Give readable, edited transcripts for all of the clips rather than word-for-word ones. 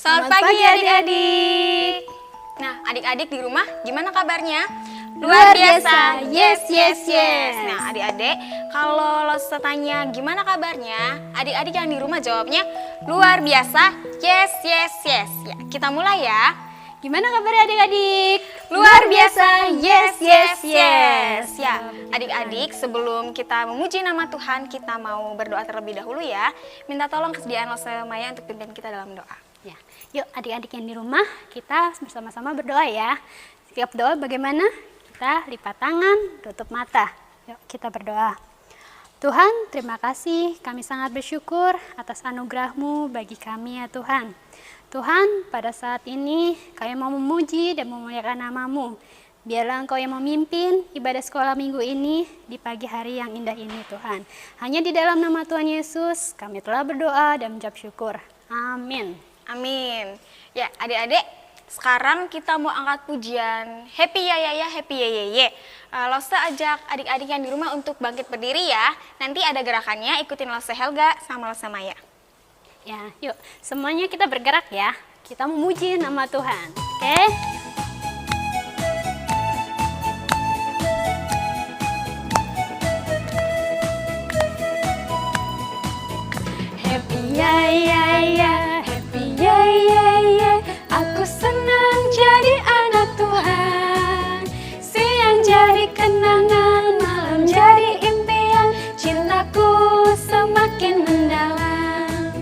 Selamat pagi adik-adik. Nah, adik-adik di rumah gimana kabarnya? Luar biasa. Yes, yes, yes. Nah, adik-adik, kalau lo tanya gimana kabarnya, adik-adik yang di rumah jawabnya luar biasa. Yes, yes, yes. Ya, kita mulai ya. Gimana kabarnya adik-adik? Luar biasa. Yes, yes, yes. Ya, adik-adik, sebelum kita memuji nama Tuhan, kita mau berdoa terlebih dahulu ya. Minta tolong kesediaan Lose Maya untuk pimpin kita dalam doa. Ya, yuk adik-adik yang di rumah, kita bersama-sama berdoa ya. Setiap doa bagaimana? Kita lipat tangan, tutup mata. Yuk kita berdoa. Tuhan, terima kasih. Kami sangat bersyukur atas anugerah-Mu bagi kami ya Tuhan. Tuhan, pada saat ini kami mau memuji dan memuliakan nama-Mu. Biarlah Engkau yang memimpin ibadah sekolah minggu ini di pagi hari yang indah ini Tuhan. Hanya di dalam nama Tuhan Yesus kami telah berdoa dan mengucap syukur. Amin. Amin. Ya, adik-adik, sekarang kita mau angkat pujian Happy Ya Ya Ya Happy Ye Ye Ye. Lose ajak adik-adik yang di rumah untuk bangkit berdiri ya. Nanti ada gerakannya, ikutin Lose Helga sama Lose Maya. Ya, yuk semuanya kita bergerak ya. Kita memuji nama Tuhan. Oke? Happy ya ya ya, happy ya ya ya. Aku senang jadi anak Tuhan. Siang jadi kenangan, malam jadi impian. Cintaku semakin mendalam.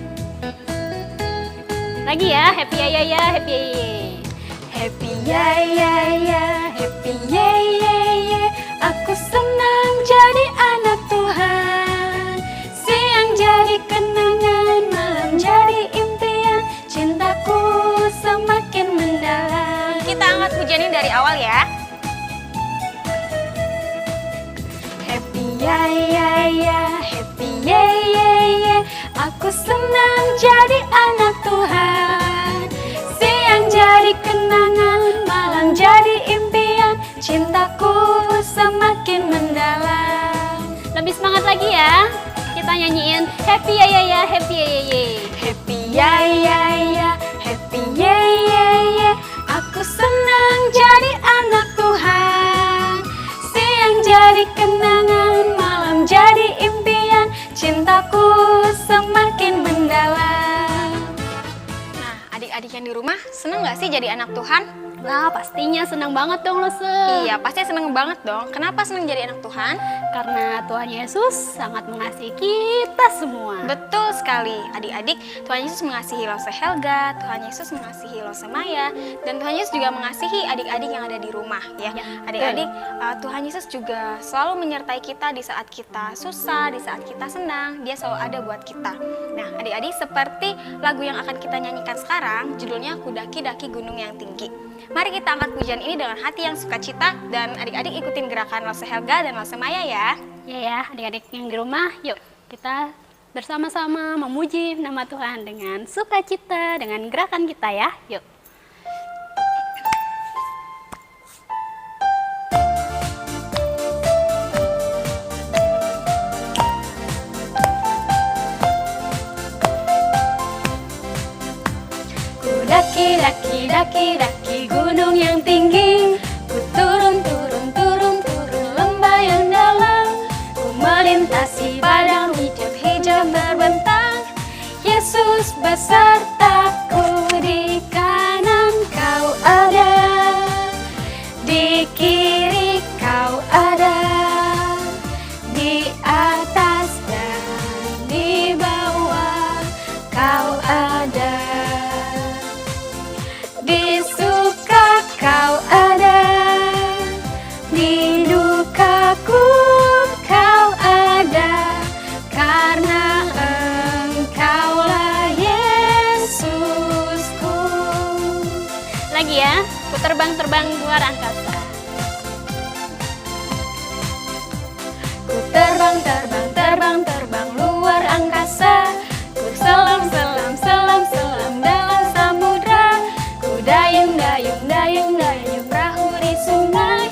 Lagi ya, happy ya ya ya, happy ya ya. Happy ya ya ya, happy ya ya ya. Aku senang jadi anak Tuhan. Siang jadi kenangan, malam jadi impian. Cintaku semakin mendalam. Kita angkat pujian ini dari awal ya. Happy ya ya ya, happy ya ya ya. Aku senang jadi anak Tuhan. Siang jadi kenangan, malam jadi impian. Cintaku semakin mendalam. Lebih semangat lagi ya. Kita nyanyiin happy ya ya ya, happy ya ya ya. Happy ya ya ya, happy ya ya ya. Aku senang jadi anak Tuhan. Siang jadi kenangan, malam jadi impian. Cintaku semakin mendalam. Nah, adik-adik yang di rumah seneng gak sih jadi anak Tuhan? Nah, pastinya senang banget dong Lose. Iya, pasti seneng banget dong. Kenapa seneng jadi anak Tuhan? Karena Tuhan Yesus sangat mengasihi kita semua. Betul sekali, adik-adik. Tuhan Yesus mengasihi Lose Helga, Tuhan Yesus mengasihi Lose Maya, dan Tuhan Yesus juga mengasihi adik-adik yang ada di rumah ya. Adik-adik, Tuhan Yesus juga selalu menyertai kita di saat kita susah, di saat kita senang. Dia selalu ada buat kita. Nah, adik-adik, seperti lagu yang akan kita nyanyikan sekarang, judulnya Kudaki-daki Gunung yang Tinggi. Mari kita angkat pujian ini dengan hati yang sukacita, dan adik-adik ikutin gerakan Lose Helga dan Lose Maya ya. Ya ya, adik-adik yang di rumah, yuk kita bersama-sama memuji nama Tuhan dengan sukacita, dengan gerakan kita ya. Yuk. Daki-daki gunung yang tinggi. Ku turun lembah yang dalam. Ku melintasi padang hijau terbentang. Yesus besertaku, di kanan kau ada, di kiri kau ada, di atas dan di bawah kau ada. Di suka kau ada, di dukaku kau ada, karena Engkaulah Yesusku. Lagi ya, ku terbang-terbang luar angkasa. Ku terbang luar angkasa. Ku selam dalam samudra. Ku dayung perahu di sungai.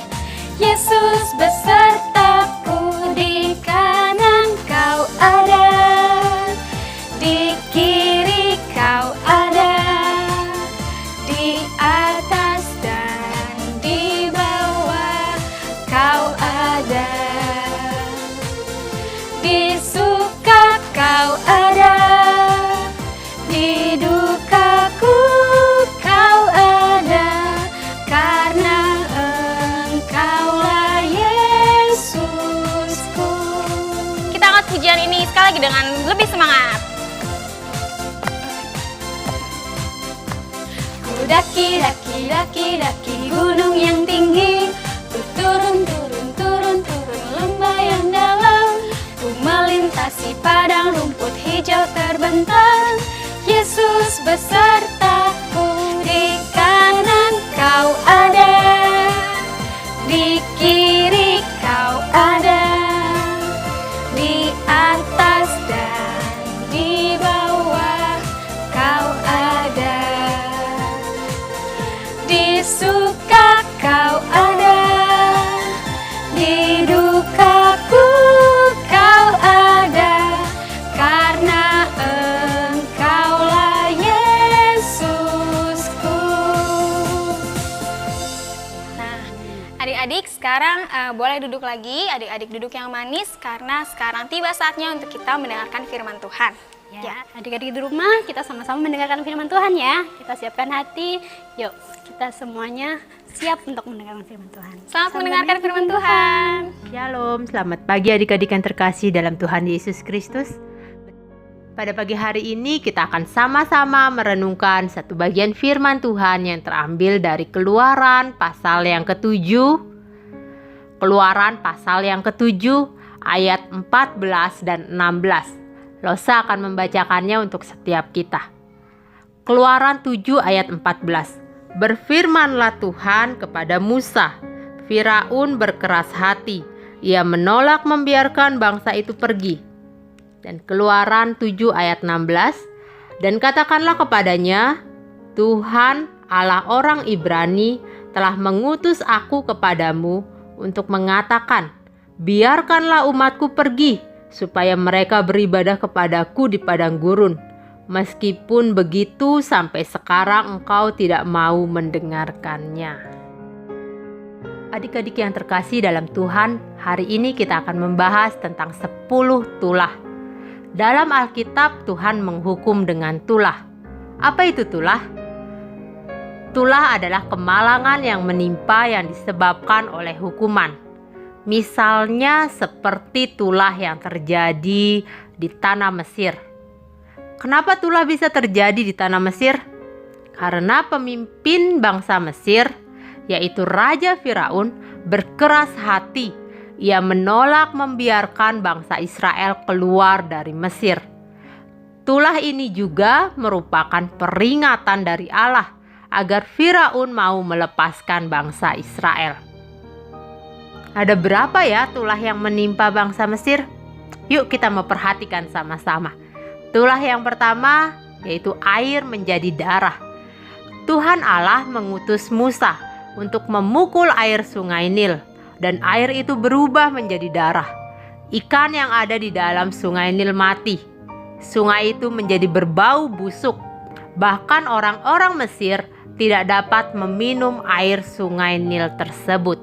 Yesus besertaku, di kanan kau ada, di kiri kau ada, lebih semangat. Ku daki gunung yang tinggi, ku turun lembah yang dalam, ku melintasi padang rumput hijau terbentang. Yesus besertaku, di kanan kau ada, di kiri kau ada, di atas dan di bawah kau ada, di suka kau ada, di dukaku kau ada, karena Engkaulah Yesusku. Nah, adik-adik sekarang boleh duduk lagi, adik-adik duduk yang manis karena sekarang tiba saatnya untuk kita mendengarkan firman Tuhan. Ya, adik-adik di rumah kita sama-sama mendengarkan firman Tuhan ya. Kita siapkan hati, yuk kita semuanya siap untuk mendengarkan firman Tuhan. Selamat mendengarkan firman Tuhan. Shalom, selamat pagi adik-adik yang terkasih dalam Tuhan Yesus Kristus. Pada pagi hari ini kita akan sama-sama merenungkan satu bagian firman Tuhan yang terambil dari Keluaran pasal yang ke-7. Keluaran pasal yang ke-7 ayat 14 dan 16. Losa akan membacakannya untuk setiap kita. Keluaran 7 ayat 14. Berfirmanlah Tuhan kepada Musa, Firaun berkeras hati, ia menolak membiarkan bangsa itu pergi. Dan Keluaran 7 ayat 16. Dan katakanlah kepadanya, Tuhan Allah orang Ibrani telah mengutus aku kepadamu untuk mengatakan, biarkanlah umatku pergi, supaya mereka beribadah kepadaku di padang gurun. Meskipun begitu, sampai sekarang engkau tidak mau mendengarkannya. Adik-adik yang terkasih dalam Tuhan, hari ini kita akan membahas tentang 10 tulah. Dalam Alkitab, Tuhan menghukum dengan tulah. Apa itu tulah? Tulah adalah kemalangan yang menimpa yang disebabkan oleh hukuman. Misalnya seperti tulah yang terjadi di tanah Mesir. Kenapa tulah bisa terjadi di tanah Mesir? Karena pemimpin bangsa Mesir, yaitu Raja Firaun, berkeras hati. Ia menolak membiarkan bangsa Israel keluar dari Mesir. Tulah ini juga merupakan peringatan dari Allah agar Firaun mau melepaskan bangsa Israel. Ada berapa ya tulah yang menimpa bangsa Mesir? Yuk kita memperhatikan sama-sama. Tulah yang pertama yaitu air menjadi darah. Tuhan Allah mengutus Musa untuk memukul air sungai Nil dan air itu berubah menjadi darah. Ikan yang ada di dalam sungai Nil mati. Sungai itu menjadi berbau busuk. Bahkan orang-orang Mesir tidak dapat meminum air sungai Nil tersebut.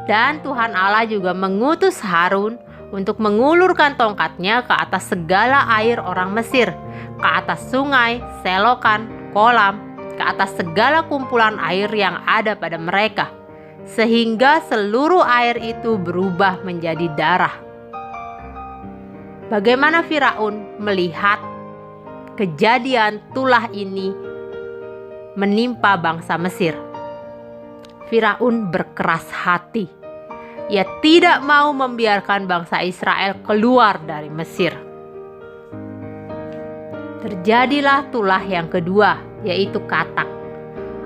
Dan Tuhan Allah juga mengutus Harun untuk mengulurkan tongkatnya ke atas segala air orang Mesir, ke atas sungai, selokan, kolam, ke atas segala kumpulan air yang ada pada mereka, sehingga seluruh air itu berubah menjadi darah. Bagaimana Firaun melihat kejadian tulah ini menimpa bangsa Mesir? Firaun berkeras hati. Ia tidak mau membiarkan bangsa Israel keluar dari Mesir. Terjadilah tulah yang kedua, yaitu katak.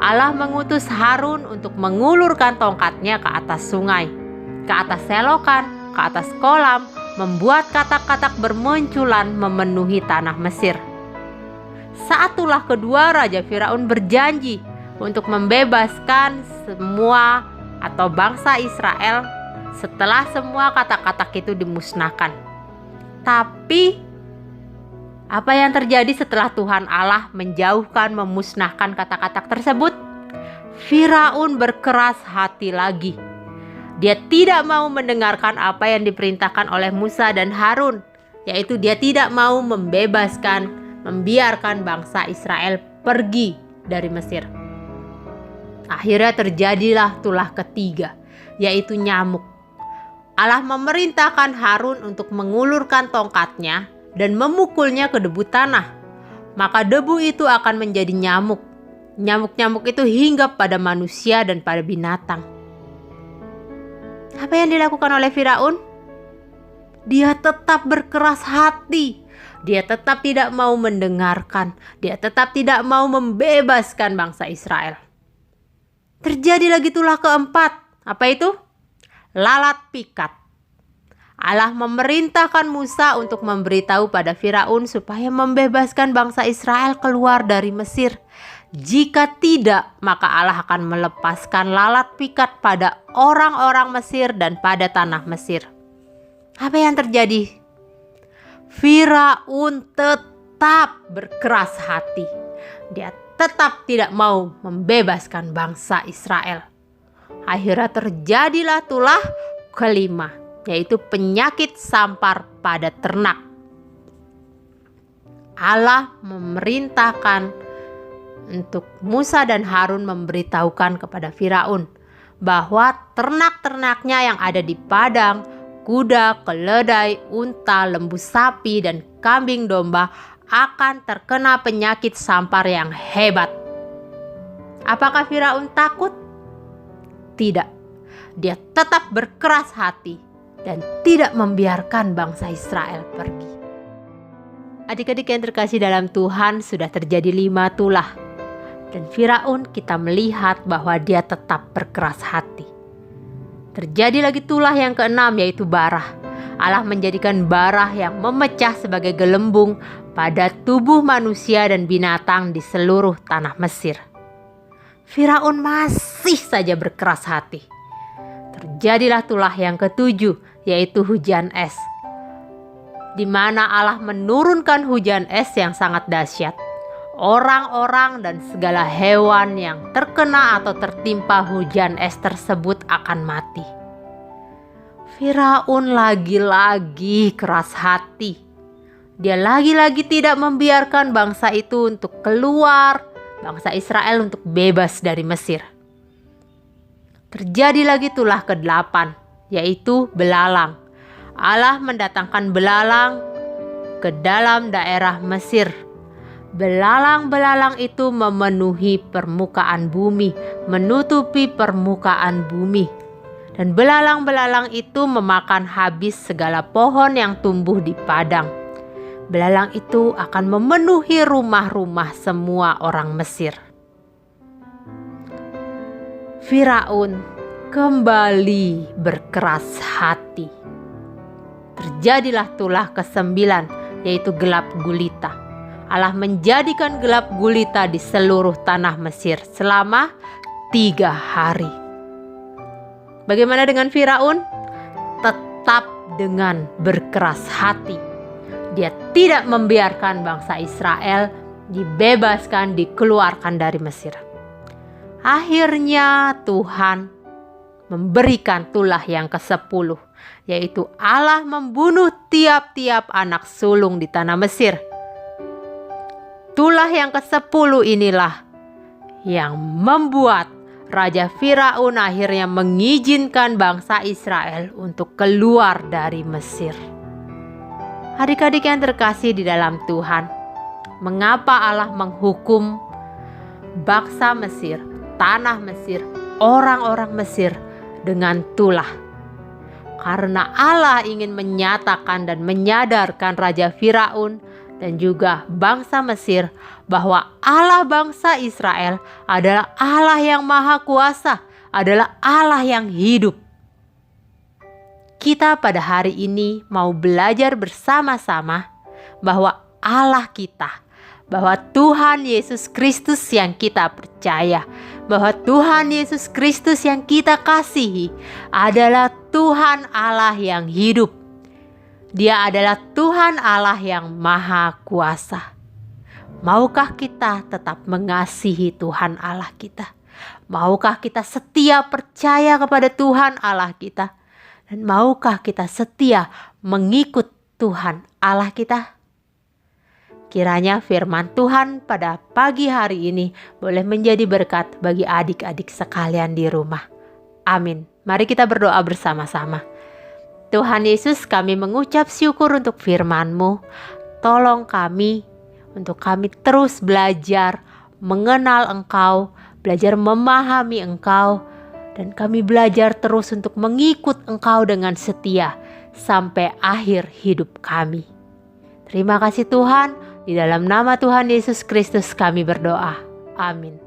Allah mengutus Harun untuk mengulurkan tongkatnya ke atas sungai, ke atas selokan, ke atas kolam, membuat katak-katak bermunculan memenuhi tanah Mesir. Saat tulah kedua, Raja Firaun berjanji untuk membebaskan semua atau bangsa Israel setelah semua katak-katak itu dimusnahkan. Tapi apa yang terjadi setelah Tuhan Allah menjauhkan, memusnahkan katak-katak tersebut? Firaun berkeras hati lagi. Dia tidak mau mendengarkan apa yang diperintahkan oleh Musa dan Harun, yaitu dia tidak mau membiarkan bangsa Israel pergi dari Mesir. Akhirnya terjadilah tulah ketiga, yaitu nyamuk. Allah memerintahkan Harun untuk mengulurkan tongkatnya dan memukulnya ke debu tanah. Maka debu itu akan menjadi nyamuk. Nyamuk-nyamuk itu hinggap pada manusia dan pada binatang. Apa yang dilakukan oleh Firaun? Dia tetap berkeras hati. Dia tetap tidak mau mendengarkan. Dia tetap tidak mau membebaskan bangsa Israel. Terjadi lagi tulah keempat. Apa itu? Lalat pikat. Allah memerintahkan Musa untuk memberitahu pada Firaun supaya membebaskan bangsa Israel keluar dari Mesir. Jika tidak, maka Allah akan melepaskan lalat pikat pada orang-orang Mesir dan pada tanah Mesir. Apa yang terjadi? Firaun tetap berkeras hati. Dia tetap tidak mau membebaskan bangsa Israel. Akhirnya terjadilah tulah kelima, yaitu penyakit sampar pada ternak. Allah memerintahkan untuk Musa dan Harun memberitahukan kepada Firaun bahwa ternak-ternaknya yang ada di padang, kuda, keledai, unta, lembu sapi, dan kambing domba akan terkena penyakit sampar yang hebat. Apakah Firaun takut? Tidak. Dia tetap berkeras hati dan tidak membiarkan bangsa Israel pergi. Adik-adik yang terkasih dalam Tuhan, sudah terjadi 5 tulah. Dan Firaun kita melihat bahwa dia tetap berkeras hati. Terjadi lagi tulah yang keenam, yaitu Barah. Allah menjadikan Barah yang memecah sebagai gelembung pada tubuh manusia dan binatang di seluruh tanah Mesir. Firaun masih saja berkeras hati. Terjadilah tulah yang ketujuh, yaitu hujan es, di mana Allah menurunkan hujan es yang sangat dahsyat. Orang-orang dan segala hewan yang terkena atau tertimpa hujan es tersebut akan mati. Firaun lagi-lagi keras hati. Dia lagi-lagi tidak membiarkan bangsa itu untuk keluar, bangsa Israel untuk bebas dari Mesir. Terjadi lagi tulah ke-8, yaitu belalang. Allah mendatangkan belalang ke dalam daerah Mesir. Belalang-belalang itu memenuhi permukaan bumi, menutupi permukaan bumi. Dan belalang-belalang itu memakan habis segala pohon yang tumbuh di padang. Belalang itu akan memenuhi rumah-rumah semua orang Mesir. Firaun kembali berkeras hati. Terjadilah tulah ke-9, yaitu gelap gulita. Allah menjadikan gelap gulita di seluruh tanah Mesir selama 3 hari. Bagaimana dengan Firaun? Tetap dengan berkeras hati. Dia tidak membiarkan bangsa Israel dibebaskan, dikeluarkan dari Mesir. Akhirnya Tuhan memberikan tulah yang ke-10, yaitu Allah membunuh tiap-tiap anak sulung di tanah Mesir. Tulah yang ke-10 inilah yang membuat Raja Firaun akhirnya mengizinkan bangsa Israel untuk keluar dari Mesir. Adik-adik yang terkasih di dalam Tuhan, mengapa Allah menghukum bangsa Mesir, tanah Mesir, orang-orang Mesir dengan tulah? Karena Allah ingin menyatakan dan menyadarkan Raja Firaun dan juga bangsa Mesir bahwa Allah bangsa Israel adalah Allah yang maha kuasa, adalah Allah yang hidup. Kita pada hari ini mau belajar bersama-sama bahwa Allah kita, bahwa Tuhan Yesus Kristus yang kita percaya, bahwa Tuhan Yesus Kristus yang kita kasihi adalah Tuhan Allah yang hidup. Dia adalah Tuhan Allah yang maha kuasa. Maukah kita tetap mengasihi Tuhan Allah kita? Maukah kita setia percaya kepada Tuhan Allah kita? Dan maukah kita setia mengikut Tuhan Allah kita? Kiranya firman Tuhan pada pagi hari ini boleh menjadi berkat bagi adik-adik sekalian di rumah. Amin. Mari kita berdoa bersama-sama. Tuhan Yesus, kami mengucap syukur untuk firman-Mu. Tolong kami untuk kami terus belajar mengenal Engkau, belajar memahami Engkau, dan kami belajar terus untuk mengikut Engkau dengan setia sampai akhir hidup kami. Terima kasih Tuhan, di dalam nama Tuhan Yesus Kristus kami berdoa. Amin.